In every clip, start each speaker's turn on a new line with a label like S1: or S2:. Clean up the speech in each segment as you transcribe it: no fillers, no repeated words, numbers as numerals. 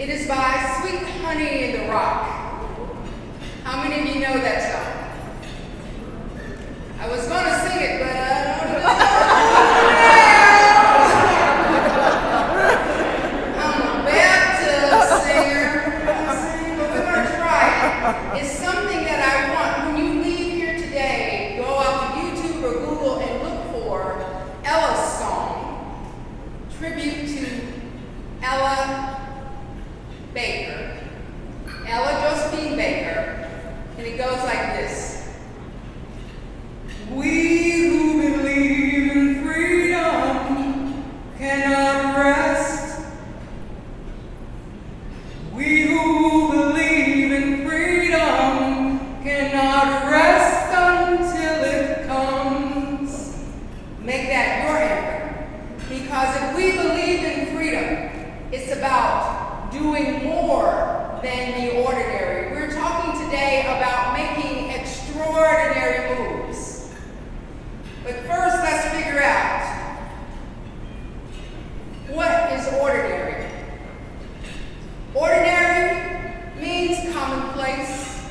S1: It is by Sweet Honey in the Rock. How many of you know that song? I was going to sing it, but I don't know. I'm a Baptist singer, but we're going to try it. It's something that I want. When you leave here today, go out to YouTube or Google and look for Ella's song, tribute to Ella Baker, Ella Josephine Baker, and it goes like this. We who believe in freedom cannot rest. We who believe in freedom cannot rest until it comes. Make that your anthem. Because if we believe in freedom, it's about doing more than the ordinary. We're talking today about making extraordinary moves. But first, let's figure out what is ordinary. Ordinary means commonplace.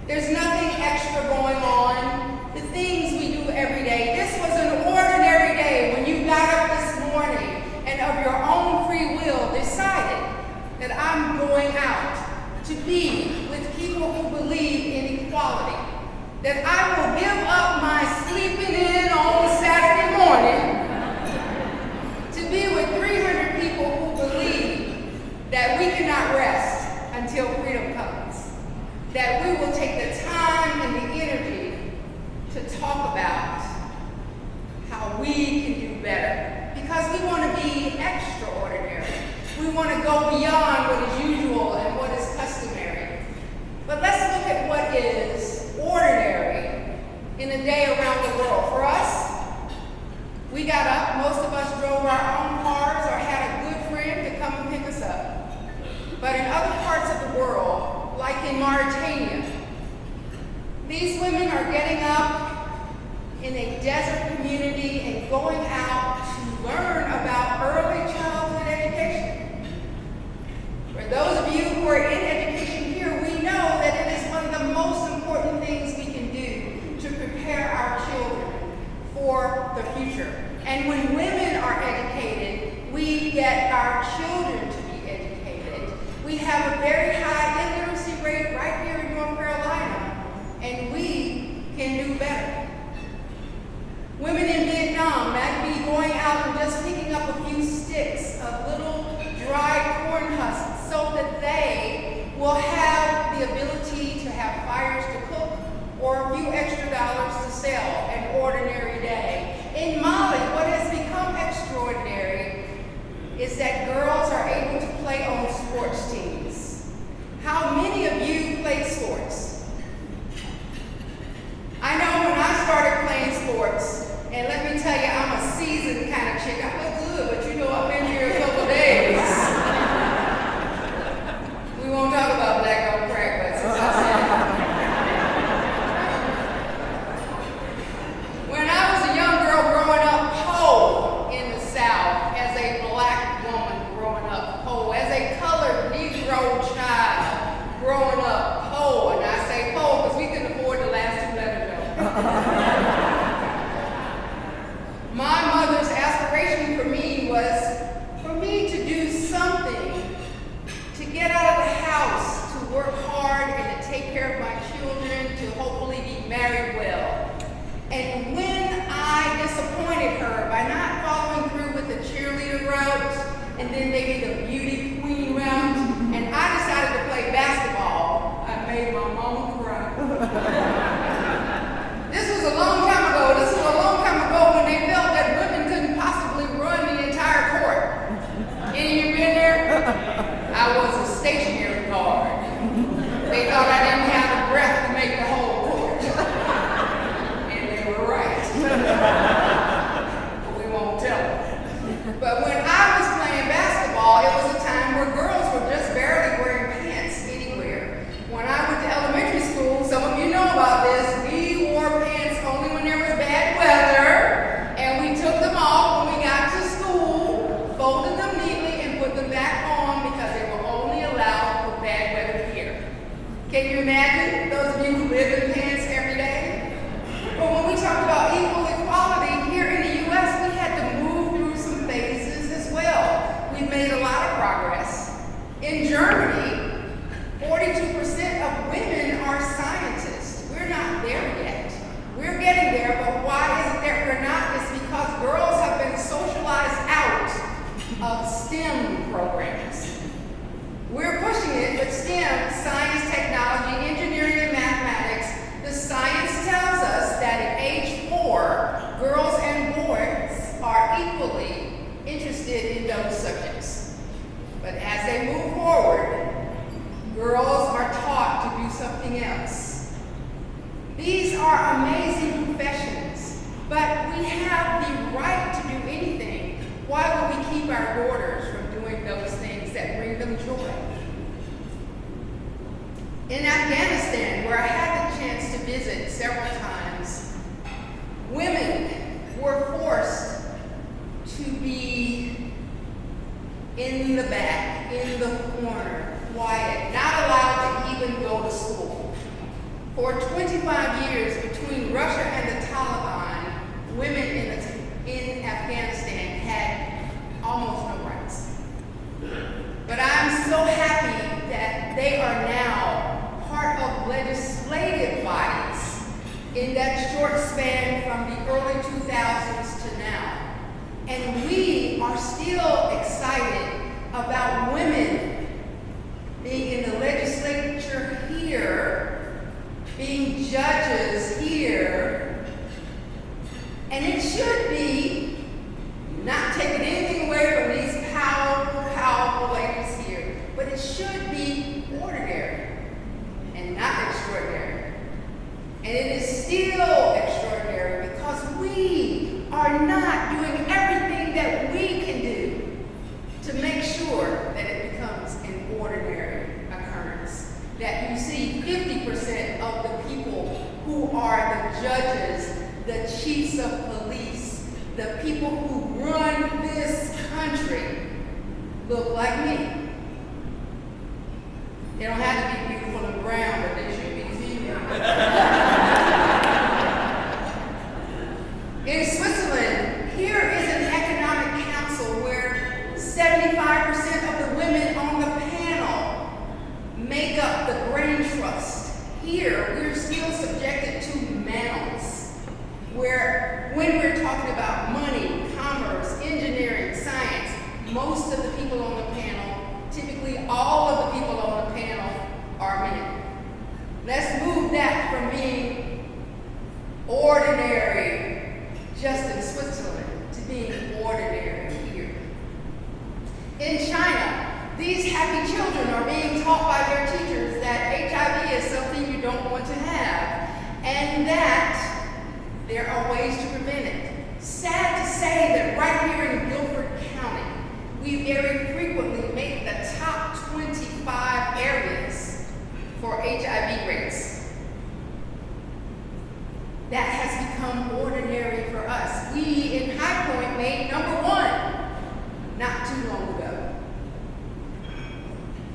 S1: There's nothing extra going on. The things we do every day. This was an ordinary day when you got up this morning and of your own free will decided that I'm going out to be with people who believe in equality. That I will give up my sleeping in on Saturday morning to be with 300 people who believe that we cannot rest until freedom comes. That we will take the time and the energy to talk about how we can do better. Because we want to be extraordinary. We want to go beyond what is usual and what is customary. But let's look at what is ordinary in a day around the world. For us, we got up, most of us drove our own cars or had a good friend to come and pick us up. But in other parts of the world, like in Mauritania, these women are getting up in a desert community and going out to learn about early childhood education. For those of you who are in education here, we know that it is one of the most important things we can do to prepare our children for the future. And when women are educated, we get our children to be educated. We have a very high illiteracy rate right here in North Carolina, and we can do better. Women in Vietnam might be going out and just picking up a few sticks of little dry corn husks so that they will have the ability to have fires to cook or a few extra dollars to sell an ordinary day. In Mali, what has become extraordinary is that girls are able to play on sports teams. How many of you play sports? I know when I started playing sports, and let me tell you, I'm a seasoned kind of chick. I look good, but you know, I've been here a couple days. We won't talk about black on crack, but since I said it. When I was a young girl growing up, poor in the South, as a black woman growing up, poor, as a colored Negro child growing up, poor, and I say poor because we couldn't afford the last two letters. My mother's aspiration for me was for me to do something, to get out of the house, to work hard and to take care of my children, to hopefully be married well. And when I disappointed her by not following through with the cheerleader route and then maybe the beauty queen route, and I decided to play basketball, I made my mama cry. This was a long time ago. This was a long time ago when they felt that women couldn't possibly run the entire court. Any of you been there? I was a stationary guard. They thought I didn't have the breath to make the whole court. And they were right. But we won't tell them. But when I was playing basketball, it was a time where girls were just barely wearing pants anywhere. When I went to elementary school, some of you know about this, we wore pants only when there was bad weather, and we took them off when we got to school, folded them neatly, and put them back on because they were only allowed In Germany, 42% of women are scientists. We're not there yet. We're getting there, but why is it that we're not? It's because girls have been socialized out of STEM programs. We're pushing it, but STEM, science, technology, engineering, and mathematics, the science tells us that at age 4, girls and boys are equally interested in those subjects. But as they move forward, girls are taught to do something else. These are amazing professions, but we have the right to do anything. Why would we keep our daughters from doing those things that bring them joy? In Afghanistan, where I had the chance to visit several times, women were forced to be in the back, in the corner, quiet, not allowed to even go to school. For 25 years, between Russia and the Taliban, women in Afghanistan had almost no rights. But I'm so happy that they are now part of legislative bodies in that short span from the early 2000s to now. And we are still excited about women being in the legislature here, being judges here, and it should be, not taking anything away from these powerful, powerful ladies here, but it should be ordinary and not extraordinary. And it is still extraordinary because we are not doing everything that we can do to make sure that it becomes an ordinary occurrence. That you see 50% of the people who are the judges, the chiefs of police, the people who run this country look like me. They don't have to be beautiful and brown, but they should be female. In Switzerland, here is an economic council where 75% of the women on the panel make up the brain trust. Here, we're still subjected to males, where when we're talking about money, commerce, engineering, science, most of the people on the panel, typically all of the people on the panel, are men. Let's move that from being ordinary just in Switzerland to being ordinary here. In China, these happy children are being taught by their teachers that HIV is something you don't want to have, and that there are ways to prevent it. Sad to say that right here in Guilford County, we very frequently make the top 25 areas for HIV rates. That has become ordinary for us. We in High Point made #1 not too long ago.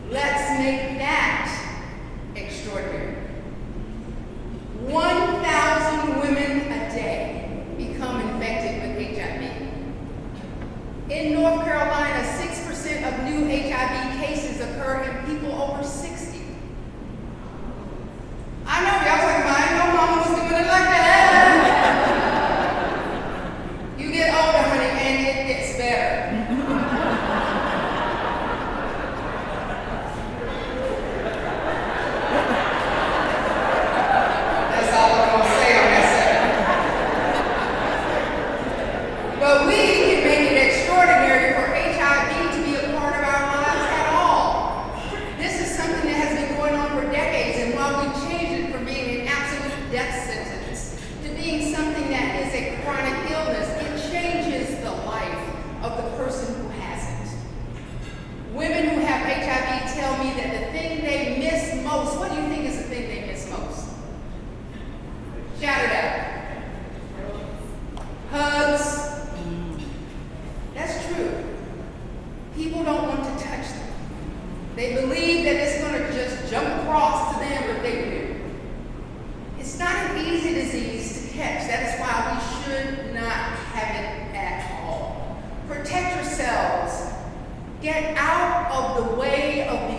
S1: Let's make that extraordinary. 1,000 women a day become infected with HIV. In North Carolina, 6% of new HIV cases occur in people over 60. I know y'all talking about, I know mama was doing it like that. You get older, honey, and it gets better. That's all I'm gonna say on that subject. But we can make it extraordinary for HIV to be a part of our lives at all. This is something that has been going on for decades, and while we changed it from being an absolute death sentence to being something that is a chronic illness, it changes the life of the person who has it. Women who have HIV tell me that the thing they miss most, what do you think is the thing they miss most? Shout it out. Hugs. That's true. People don't want to touch them. They believe that it's going to just jump across to them, but they do. It's not an easy disease to catch. That is why we should not have it at all. Protect yourselves. Get out of the way of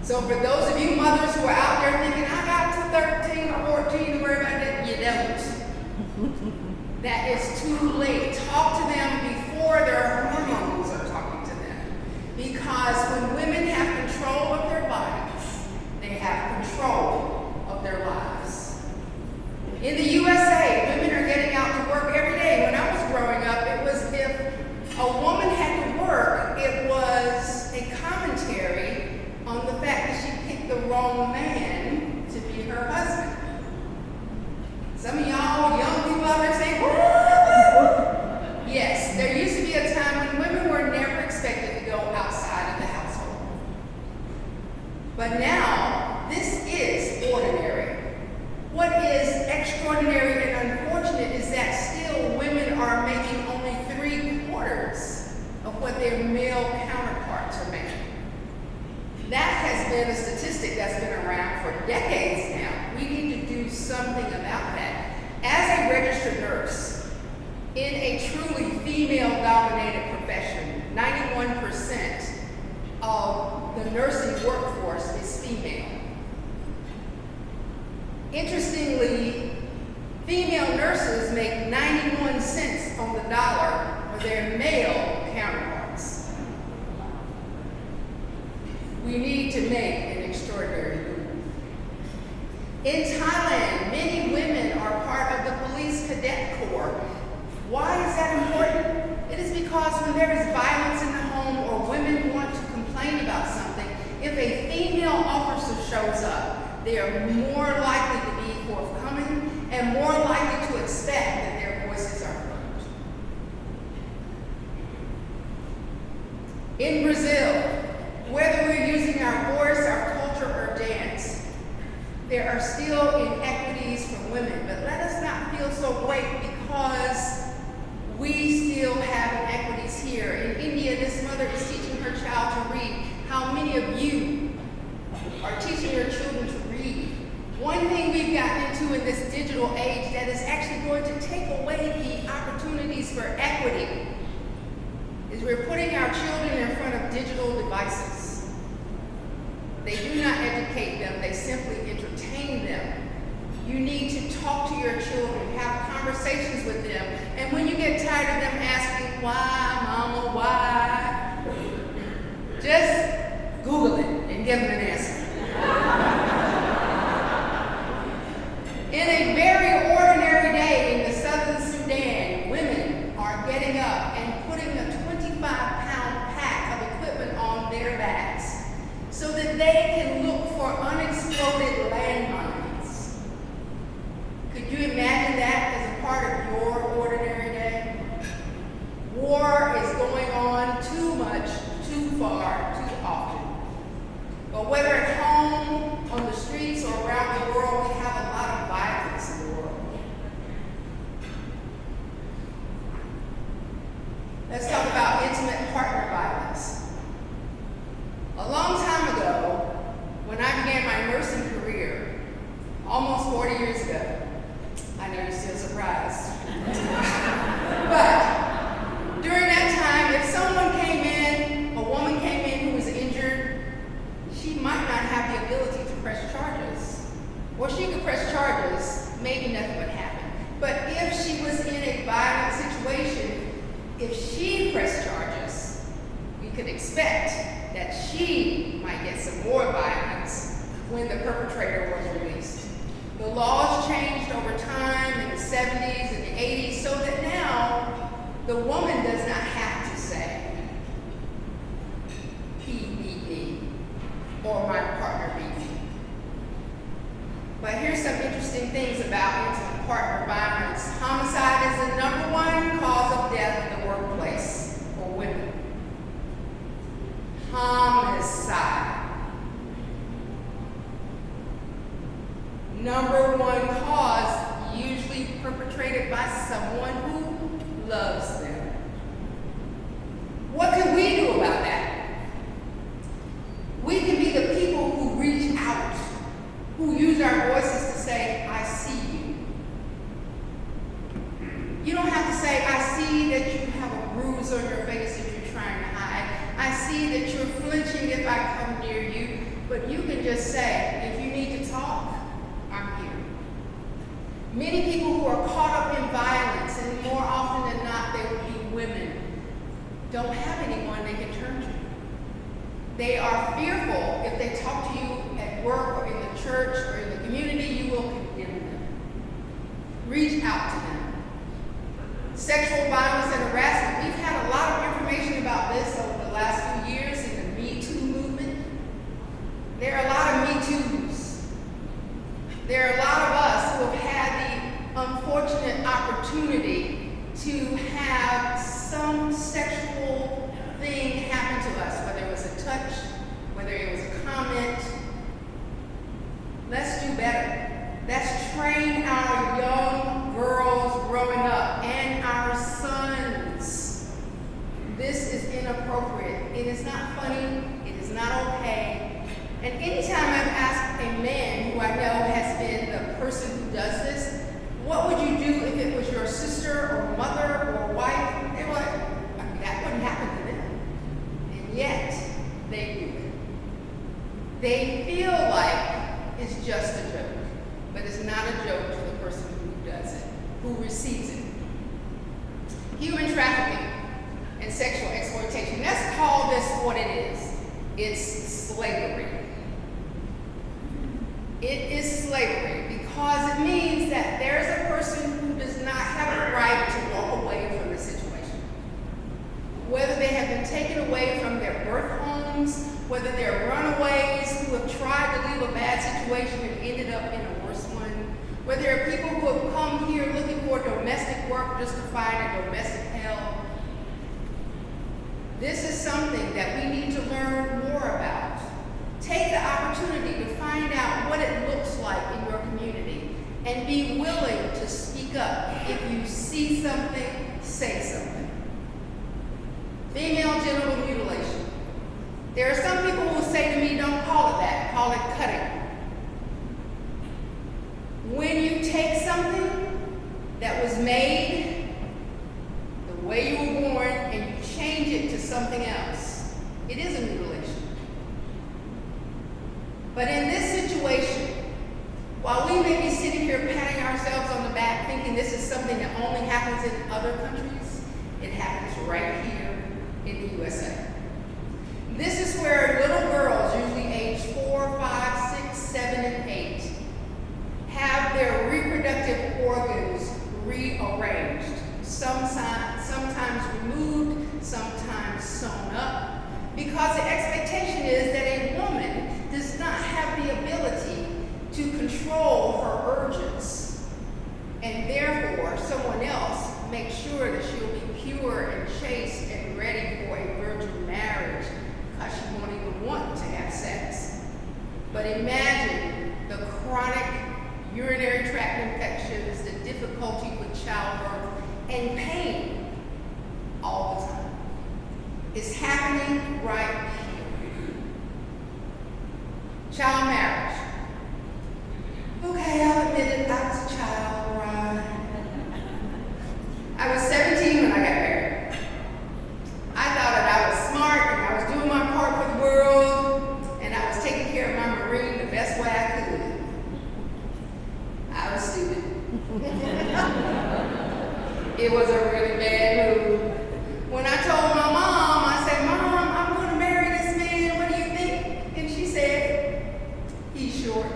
S1: So for those of you mothers who are out there thinking, I got to 13 or 14 to worry about it, you don't. That is too late. Talk to them before their hormones are talking to them. Because when women have control of their bodies, they have control of their lives. In the USA, women are getting out to work every day. When I was growing up, it was if a woman had to work, it was a commentary on the fact that she picked the wrong man to be her husband. Some of y'all young people out there say, woo! Yes, there used to be a time when women were never expected to go outside of the household. But now, this is ordinary. What is extraordinary and unfortunate is that still women are making only 3/4 of what their male counterparts are making. That has been a statistic that's been around for decades now. We need to do something about that. As a registered nurse, in a truly female-dominated profession, 91% of the nursing workforce is female. Interestingly, female nurses make 91 cents on the dollar for their male counterparts. We need to make an extraordinary move. In Thailand, many women are part of the police cadet corps. Why is that important? It is because when there is violence in the home or women want to complain about something, if a female officer shows up, they are more likely to be forthcoming and more likely to expect that their voices are heard. In Brazil, whether we're using our voice, our culture, or dance, there are still inequities for women, but let us not feel so great because we still have inequities here. In India, this mother is teaching her child to read. How many of you are teaching your children to read? One thing we've gotten into in this digital age that is actually going to take away the opportunities for equity is we're putting our children in front of digital devices. They do not educate them, they simply entertain them. You need to talk to your children, have conversations with them, and when you get tired of them asking, why, mama, why, just Google it and give them an answer. In a very ordinary day in the southern Sudan, women are getting up and putting a 25-pound pack of equipment on their backs so that they can look for unexploded landmines. Could you imagine that as a part of your ordinary day? War is going on too much, too far, too often. But whether at home, on the streets, or around the world, we have a lot of violence in the world. Let's talk about intimate partner violence. A long time ago, when I began my nursing career, almost 40 years ago, I know you're still surprised. But during that time, if someone came in, a woman came in who was injured, she might not have the ability to press charges. Or she could press charges, maybe nothing would happen. But if she was in a violent situation, if she pressed charges, we could expect that she might get some more violence when the perpetrator was released. The laws changed over time in the 70s and the 80s so that now the woman does not have to say, he beat me, or my partner beat me. But here's some interesting things about intimate partner violence. Homicide is the #1 cause of death in the workplace for women. Homicide. #1 cause, usually perpetrated by someone who loves them. What can we do about that? We can be the people who reach out, who use our voices to say, I see you. You don't have to say, I see that you have a bruise on your face that you're trying to hide. I see that you're flinching if I come near you. But you can just say, if you need to talk, I'm here. Many people who are caught up in violence, and more often than not, they will be women, don't have anyone they can turn to. They are fearful if they talk to you at work or in the church or in the community, you will condemn them. Reach out to them. Sexual violence and harassment. We've had a lot of information about this over the last few years in the Me Too movement. There are a lot of Me Too's. There are a lot of us who have had the unfortunate opportunity to have some sexual thing happen to us, whether it was a touch, whether it was a comment. Let's do better. Let's train our young girls growing up and our sons. This is inappropriate. It is not funny. It is not okay. And anytime I've asked a man who I know has been the person who does this, what would you do if it was your sister or mother or wife? They were like, that wouldn't happen to them. And yet, they do it. They feel like it's just a joke, but it's not a joke to the person who does it, who receives it. Human trafficking and sexual exploitation. Let's call this what it is. It's slavery. It is slavery because it means that there's a person who does not have a right to walk away from the situation. Whether they have been taken away from their birth homes, whether they're runaways who have tried to leave a bad situation and ended up in a worse one, whether there are people who have come here looking for domestic work just to find a domestic hell. This is something that we need to learn more about. Take the opportunity to find out what it looks like in your community and be willing to speak up. If you see something, say something. Female genital mutilation. There are some people who say to me, don't call it that, call it cutting. When you take something that was made the way you were born and you change it to something else, it is a mutilation. But in this situation, while we may be sitting here patting ourselves on the back thinking this is something that only happens in other countries, it happens right here in the USA. This is where little girls, usually age 4, 5, 6, 7, and 8, have their reproductive organs rearranged, sometimes removed, sometimes sewn up, because the expectation is that a woman does not have the ability to control her urges, and therefore someone else makes sure that she'll be pure and chaste and ready for a virgin marriage because she won't even want to have sex. But imagine the chronic urinary tract infections, the difficulty with childbirth, and pain all the time. It's happening right here. Child marriage. Okay, I'll admit it, I was a child, right? I was 17 when I got married. I thought that I was smart and I was doing my part for the world and I was taking care of my Marine the best way I could. I was stupid. It was a really bad move. When I told my mom, I said, Mom, I'm going to marry this man, what do you think? And she said, he's short.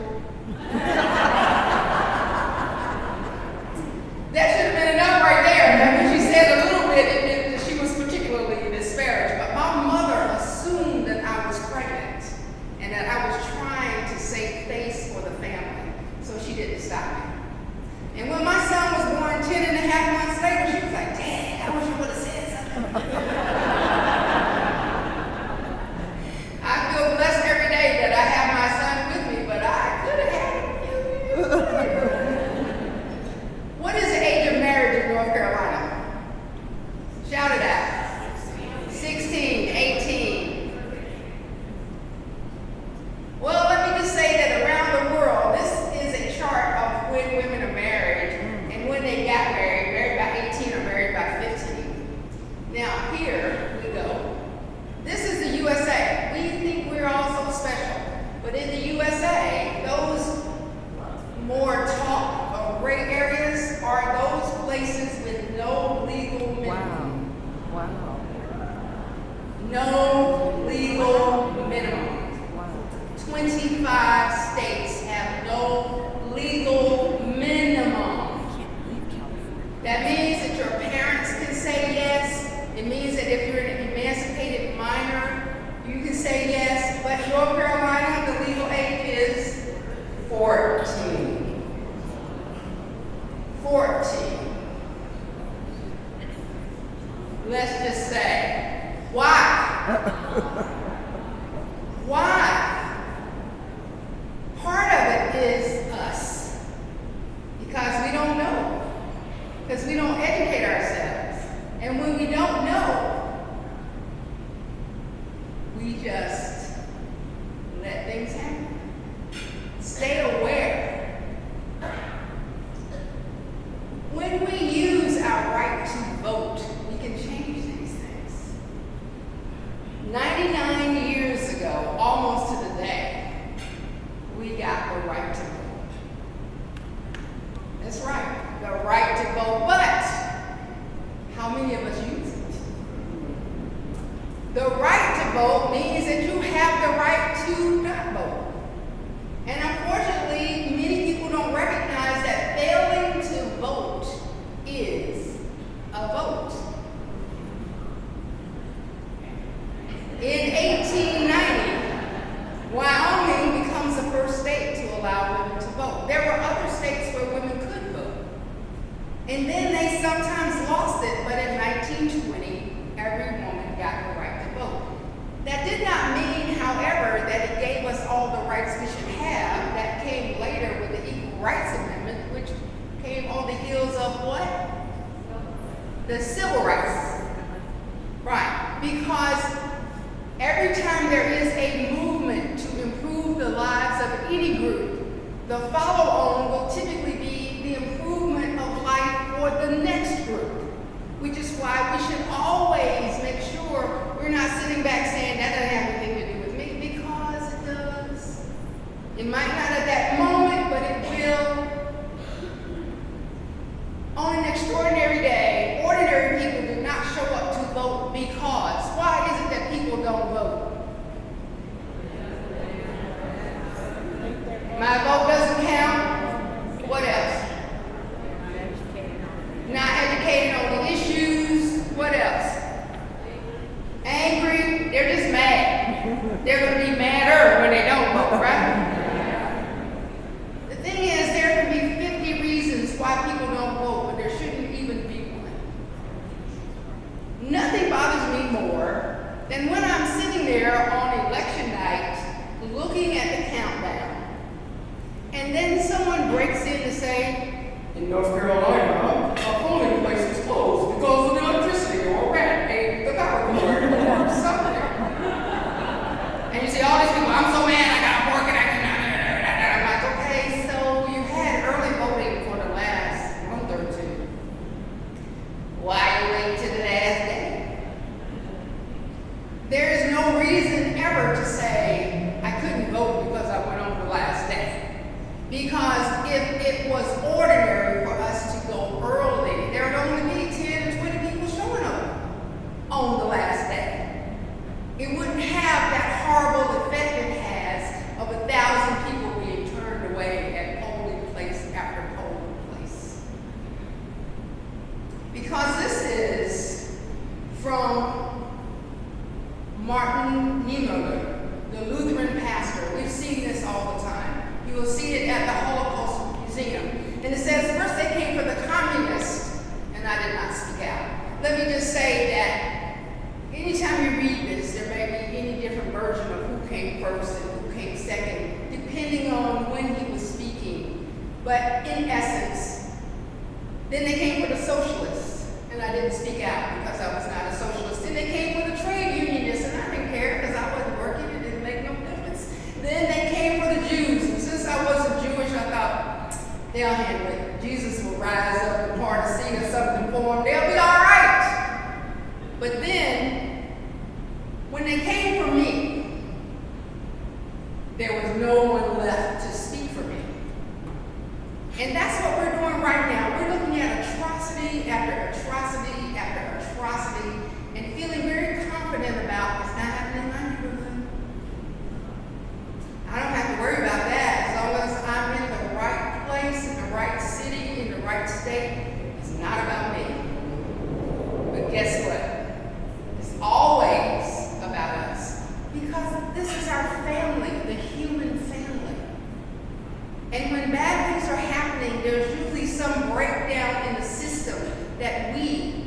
S1: we just let things happen. Stay aware. When we use our right to vote, we can change these things. 99 years ago, almost to the day, we got the right to vote. That's right, the right to vote, but how many of us use it? The right to vote means that you have the right to not vote. And unfortunately, many people don't recognize that failing to vote is a vote. In 1890, Wyoming becomes the first state to allow women to vote. There were other states where women could vote. And then they sometimes lost it, but in 1920, every woman got the right to vote. That did not mean, however, that it gave us all the rights we should have. That came later with the Equal Rights Amendment, which came on the heels of what? The Civil Rights. Right, because every time there is a movement to improve the lives of any group, the follow-on will typically be the improvement of life for the next group, which is why we should always make sure we're not sitting back saying that doesn't have anything to do with me, because it does. It might not at that moment, but it will. On an extraordinary day, ordinary people do not show up to vote because. Why is it that people don't vote? My vote doesn't count. What else? Not educated on the issues. What else? Angry. They're just mad. They're going to be madder when they don't vote, right? The thing is, there can be 50 reasons why people don't vote, but there shouldn't even be one. Nothing bothers me more than when I'm sitting there on election night looking at the countdown, and then someone breaks in to say, in North Carolina, a polling place is closed because of the electricity or a rat ate the power cord or something. And you see all these people, I'm so mad, I got work and I cannot. I'm like, okay, so you had early voting for the last month or two. Why you wait till the last day? There is no reason ever to say I couldn't vote because I went on the last day. Because if it was ordinary for us to go early, there would only be 10 or 20 people showing up on the last day. It wouldn't have that horrible effect it has of 1,000 people being turned away at polling place after polling place. Because this is from Martin Niemöller, the Lutheran pastor. We've seen this all the time. You will see it at the Holocaust Museum. And it says, first they came for the communists, and I did not speak out. Let me just say that anytime you read this, there may be any different version of who came first and who came second, depending on when he was speaking. But in essence, then they came for the socialists, and I didn't speak out because I was not a socialist. Then they came for the trade unionists, and I didn't care because I wasn't working, it didn't make no difference. Then they came for the Jews, and since I wasn't Jewish, I thought, they'll handle it. Jesus will rise up and part a sea or something for them. They'll be all right. But then, when they came for me, there was no one left to speak for me. And that's what we're doing right now. We're looking at atrocity after atrocity after atrocity and feeling very confident about it's not happening in my neighborhood. I don't have to worry about that as long as I'm in the right place, in the right city, in the right state. It's not about me. But guess what? It's always about us because this is our family, the human family. And when bad things are happening, there's usually some breakdown in the system that we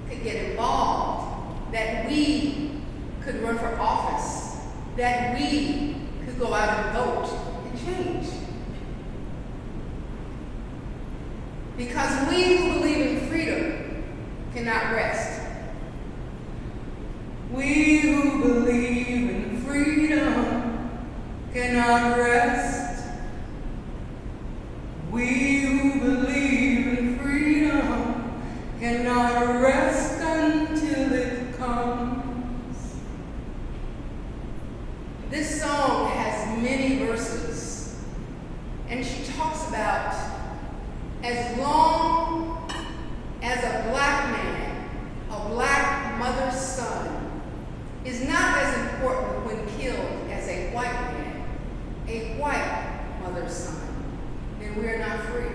S1: could get involved, that we could run for office, that we could go out and vote and change. Because we who believe in freedom cannot rest. We who believe cannot rest. We who believe in freedom cannot rest until it comes. This song has many verses, and she talks about as long as a black man, a black mother's son, is not as important when killed as a white man, a white mother's son, then we are not free.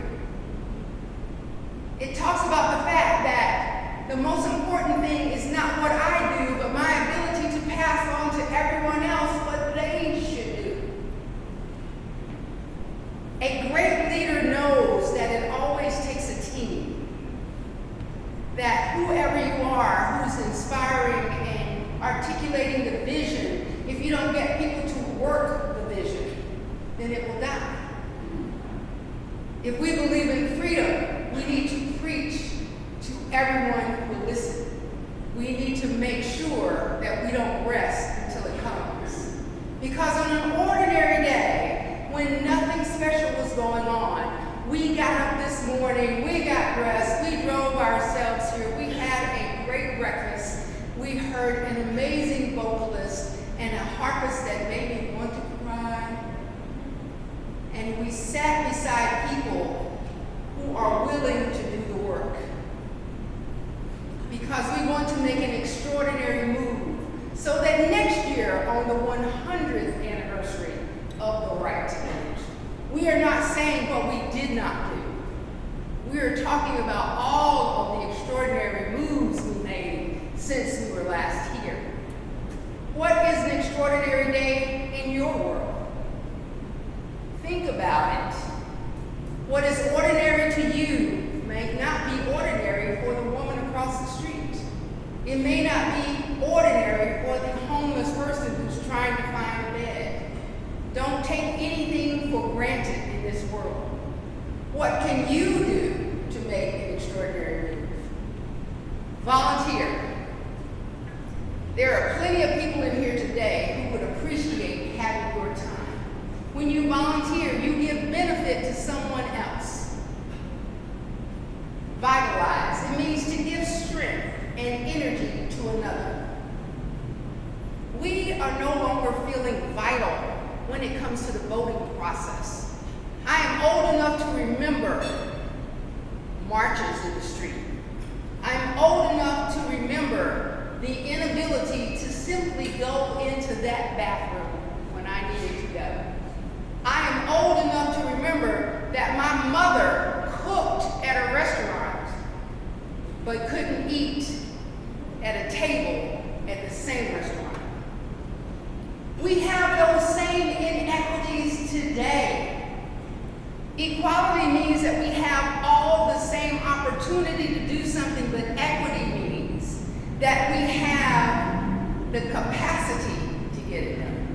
S1: It talks about the fact that the most important thing is not what I do, but my ability to pass on to everyone else what they should do. A great leader knows that it always takes a team. That whoever you are, who's inspiring and articulating the vision, if you don't get people to work the vision, then it will die. If we believe in freedom, we need to preach to everyone who will listen. We need to make sure that we don't rest until it comes. Because on an ordinary day, when nothing special was going on, we got up this morning, we got dressed, we drove ourselves here, we had a great breakfast, we heard an amazing vocalist and a harpist that made me want to cry. And we sat beside people who are willing to do the work. Because we want to make an extraordinary move so that next year, on the 100th anniversary of the right to vote, we are not saying what we did not do. We are talking about all of the extraordinary moves we made since we were last here. What is an extraordinary day in your world? Think about it. What is ordinary to you may not be ordinary for the woman across the street. It may not be ordinary for the homeless person who's trying to find a bed. Don't take anything for granted in this world. What can you do to make an extraordinary move? Volunteer. There are plenty of people in here today who would appreciate having your time. When you volunteer, you give benefit to someone else. Vitalize. It means to give strength and energy to another. We are no longer feeling vital when it comes to the voting process. I am old enough to remember marches in the street. I'm old enough to remember the inability to simply go into that bathroom when I needed to go. I am old enough to remember that my mother cooked at a restaurant but couldn't eat at a table at the same restaurant. We have those same inequities today. Equality means that we have all the same opportunity to do something, but equity means that we have the capacity to get it done.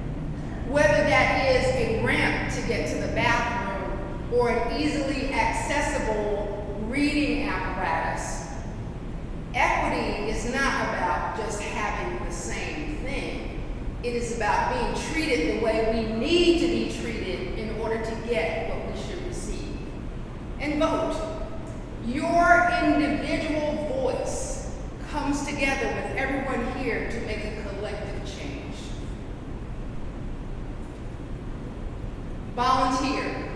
S1: Whether that is a ramp to get to the bathroom or an easily accessible reading apparatus. Equity is not about just having the same thing. It is about being treated the way we need to be treated in order to get what we should receive. And vote. Your individual voice comes together with everyone here to make a collective change. Volunteer.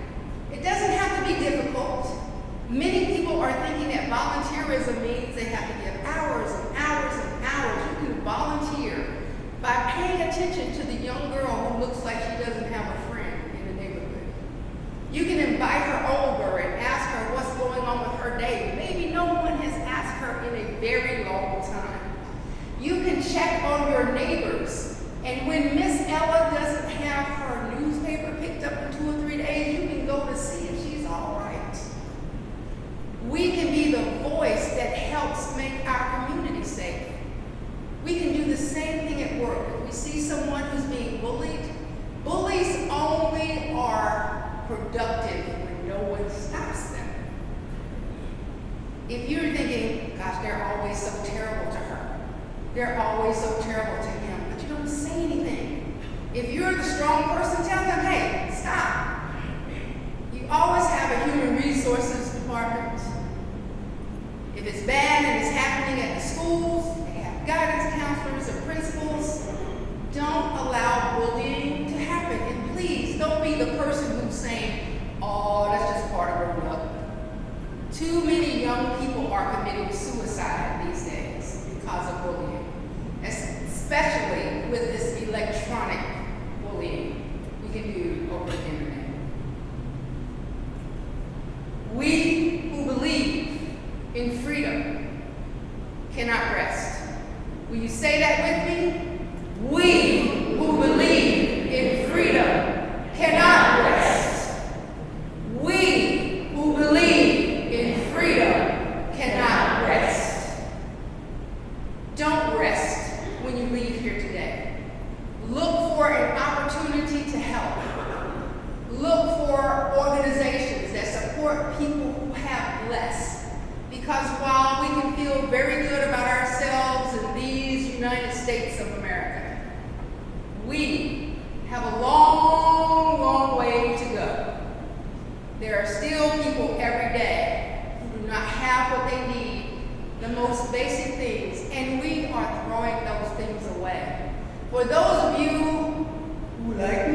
S1: It doesn't have to be difficult. Many people are thinking that volunteerism means they have to give hours and hours and hours. You can volunteer by paying attention to the young girl who looks like she doesn't have a friend in the neighborhood. You can invite her over and ask her what's going on with her day. Maybe no one has asked her in a very long time. You can check on your neighbors, and when Miss Ella doesn't have her newspaper picked up in 2 or 3 days, you can go to see if she's all right. We can be the voice that helps make our community safe. We can do the same thing at work. If we see someone who's being bullied, bullies only are productive when no one stops them. If you're thinking, gosh, they're always so terrible to her, they're always so terrible to him, but you don't say anything. If you're the strong person, tell them, hey, the person who's saying, oh, that's just part of growing up. Too many young people are committing suicide these days because of bullying, especially with this electronic bullying we can do over the internet. We who believe in freedom cannot rest. Will you say that with me? We who believe in freedom cannot rest. We who believe in freedom cannot rest. Don't rest when you leave here today. Look for an opportunity to help. Look for organizations that support people who have less. Because while we can feel very good about ourselves in these United States of America, we have a long, long way to go. There are still people every day who do not have what they need, the most basic things, and we are throwing those things away. For those of you who, like